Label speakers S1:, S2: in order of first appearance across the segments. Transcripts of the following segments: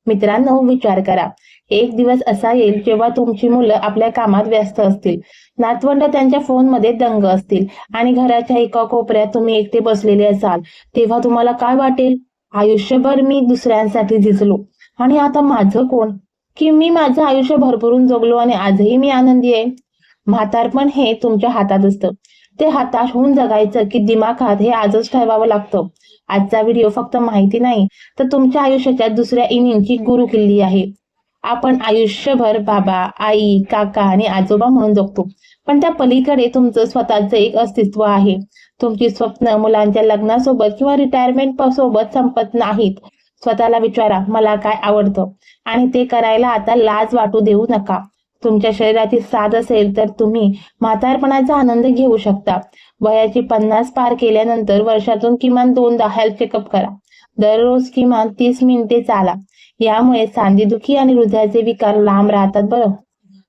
S1: मित्रांनो, विचार करा, एक दिवस असा येईल जेव्हा तुमची मुलं आपल्या कामात व्यस्त असतील, नातवंड त्यांच्या फोनमध्ये दंग असतील आणि घराच्या एका कोपऱ्यात तुम्ही एकटे बसलेले असाल. तेव्हा तुम्हाला काय वाटेल? आयुष्यभर मी दुसऱ्यांसाठी झिजलो आणि आता माझं कोण? की मी माझं आयुष्य भरभरून जगलो आणि आजही मी आनंदी आहे? म्हातारपण हे तुमच्या हातात असतं. ते हाताश होऊन जगायचं की दिमाखात, हे आजच ठरवावं लागतं. आजचा व्हिडिओ फक्त माहिती नाही, तर तुमच्या आयुष्याच्या दुसऱ्या इनिंगची गुरुकिल्ली आहे. आपण आयुष्यभर बाबा, आई, काका आणि आजोबा म्हणून जगतो, पण त्या पलीकडे तुमचं स्वतःचं एक अस्तित्व आहे. तुमची स्वप्न मुलांच्या लग्नासोबत किंवा रिटायरमेंट सोबत संपत नाहीत. स्वतःला विचारा, मला काय आवडतं, आणि ते करायला आता लाज वाटू देऊ नका. तुमच्या शरीराची साथ असेल तर तुम्ही म्हातारपणाचा आनंद घेऊ शकता. वयाची 50 पार केल्यानंतर वर्षातून किमान 2दा हेल्थ चेकअप करा. दररोज किमान 30 मिनिटे चाला. यामुळे सांधेदुखी आणि हृदयाचे विकार लांब राहतात बरं.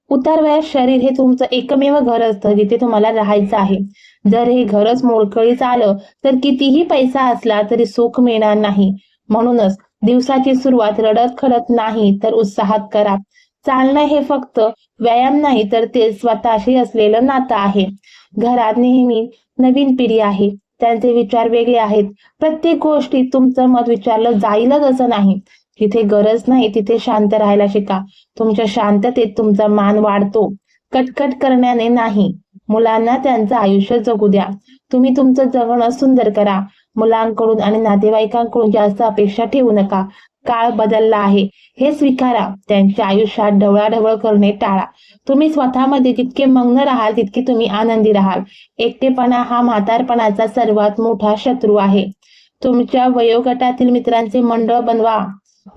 S1: उतार वयात शरीर हे तुमचं एकमेव घर असतं जिथे तुम्हाला राहायचं आहे. जर हे घरच मोडकळीस आलं तर कितीही पैसा असला तरी सुख मिळणार नाही. म्हणूनच दिवसाची सुरुवात रडत खडत नाही तर उत्साहात करा. चालणं हे फक्त व्यायाम नाही, तर ते स्वतःशी असलेलं नातं आहे. घरात नेहमी नवीन पिढी आहे, त्यांचे विचार वेगळे आहेत. प्रत्येक गोष्टीत तुमचं मत विचारलं जाईलच असं नाही. जिथे गरज नाही तिथे शांत राहायला शिका. तुमच्या शांततेत तुमचा मान वाढतो, कटकट करण्याने नाही. मुलांना त्यांचं आयुष्य जगू द्या. तुम्ही तुमचं जगणं सुंदर करा. मुलांकडून आणि नातेवाईकांकडून जास्त अपेक्षा ठेवू नका. काळ बदलला आहे हे स्वीकारा. त्यांच्या आयुष्यात ढवळाढवळ करणे टाळा. तुम्ही स्वतःमध्ये जितके मग्न राहाल तितके तुम्ही आनंदी राहाल. एकटेपणा हा म्हातारपणाचा सर्वात मोठा शत्रू आहे. तुमच्या वयोगटातील मित्रांचे मंडळ बनवा.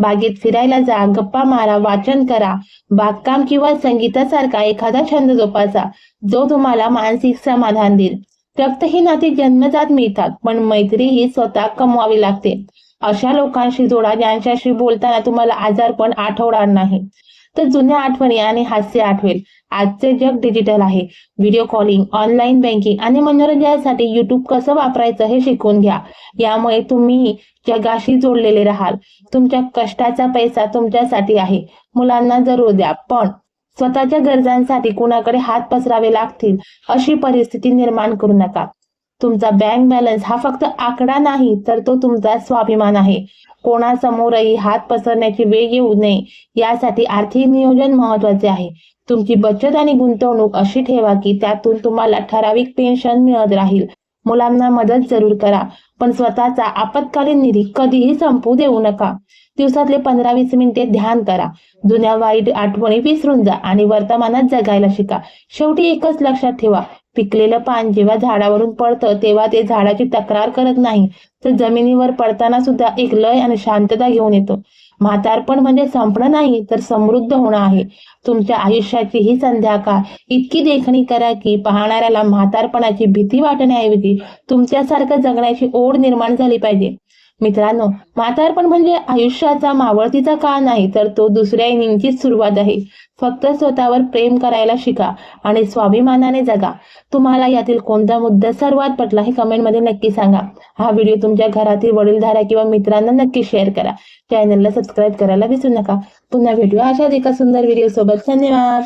S1: बागेत फिरायला जा, गप्पा मारा, वाचन करा. बागकाम किंवा संगीतासारखा एखादा छंद जोपासा जो तुम्हाला मानसिक समाधान देईल. रक्तही नाती जन्मजात मिळतात, पण मैत्री ही स्वतः कमवावी लागते. अशा लोकांशी जोडा ज्यांच्याशी बोलताना तुम्हाला आजारपण आठवणार नाही, तर जुन्या आठवणी आणि हास्य आठवेल. आजचे जग डिजिटल आहे. व्हिडिओ कॉलिंग, ऑनलाईन बँकिंग आणि मनोरंजनासाठी युट्यूब कसं वापरायचं हे शिकून घ्या. यामुळे तुम्ही जगाशी जोडलेले राहाल. तुमच्या कष्टाचा पैसा तुमच्यासाठी आहे. मुलांना जरूर द्या, पण स्वतःच्या गरजांसाठी कुणाकडे हात पसरावे लागतील अशी परिस्थिती निर्माण करू नका. तुमचा बँक बॅलन्स हा फक्त आकडा नाही, तर तो तुमचा स्वाभिमान आहे. कोणासमोरही हात पसरण्याची वेळ येऊ नये यासाठी आर्थिक नियोजन महत्वाचे आहे. तुमची बचत आणि गुंतवणूक अशी ठेवा की त्यातून तुम्हाला ठराविक पेन्शन मिळत राहील. मुलांना मदत जरूर करा, पण स्वतःचा आपत्कालीन निधी कधीही संपू देऊ नका. दिवसातले 15-20 मिनिटे ध्यान करा. जुन्या वाईट आठवणी विसरून जा आणि वर्तमानात जगायला शिका. शेवटी एकच लक्षात ठेवा, पिकलेलं पान जेव्हा झाडावरून पडतं तेव्हा ते झाडाची तक्रार करत नाही, तर जमिनीवर पडताना सुद्धा एक लय आणि शांतता घेऊन येतो. म्हातारपण म्हणजे संपणं नाही, तर समृद्ध होणं आहे. तुमच्या आयुष्याची ही संध्याकाळ इतकी देखणी करा की पाहणाऱ्याला म्हातारपणाची भीती वाटण्याऐवजी तुमच्यासारखं जगण्याची ओढ निर्माण झाली पाहिजे. मित्रांनो, म्हातारपण म्हणजे आयुष्याचा मावळतीचा काळ नाही, तर तो दुसऱ्या इनिंगची सुरुवात आहे. फक्त स्वतःवर प्रेम करायला शिका आणि स्वाभिमानाने जगा. तुम्हाला यातील कोणता मुद्दा सर्वात पटला हे कमेंटमध्ये नक्की सांगा. हा व्हिडिओ तुमच्या घरातील वडीलधाऱ्या किंवा मित्रांना नक्की शेअर करा. चॅनलला सबस्क्राईब करायला विसरू नका. पुन्हा भेटूया अशाच एका सुंदर व्हिडिओ सोबत. धन्यवाद.